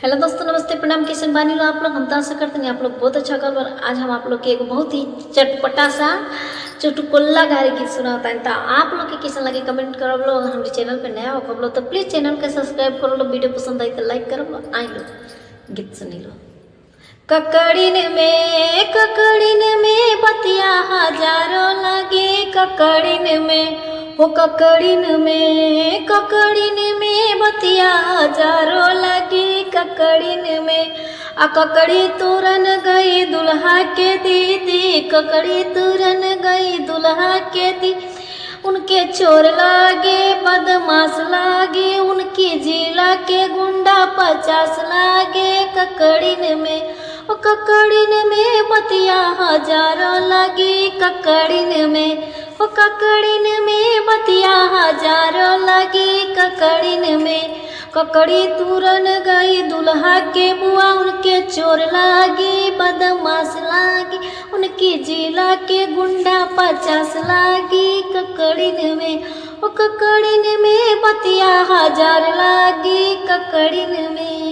Hello दोस्तों, नमस्ते, प्रणाम। किशन बानी लो आप लोग। हम तो आशा करते हैं आप लोग बहुत अच्छा कर। और आज हम आप लोग के एक बहुत ही चटपटा सा चुटकुल्ला गारी गीत सुनाता है। तो आप लोग के कैसा लगे कमेंट करो लो। हमारे चैनल पे नया हो लो तो प्लीज़ चैनल के सब्सक्राइब करो लो। वीडियो पसंद आई तो लाइक करो लो। आई लो गीत सुनी लो। ककड़िन में बतिया हजारों लगे। ककड़िन में हो ककड़िन में बतिया हजारों लगी। ककड़िन में आ ककड़ी तुरन गई दुल्हा के दीदी। ककड़ी तुरन गई दुल्हा के दी। उनके चोर लागे बदमाश लागे। उनकी जिला के गुंडा 50 लागे। ककड़िन में ओ ककड़िन में बतिया हजारों लगी। ककड़िन में ओ ककड़िन में बतिया हजारों लगी। ककड़िन में ककड़ी तुरन गई दुल्हा के बुआ। उनके चोर लागी बदमाश लागी। उनकी जिला के गुंडा 50 लागी। ककड़िन में ओ ककड़िन में बतिया हजार लागी। ककड़िन में।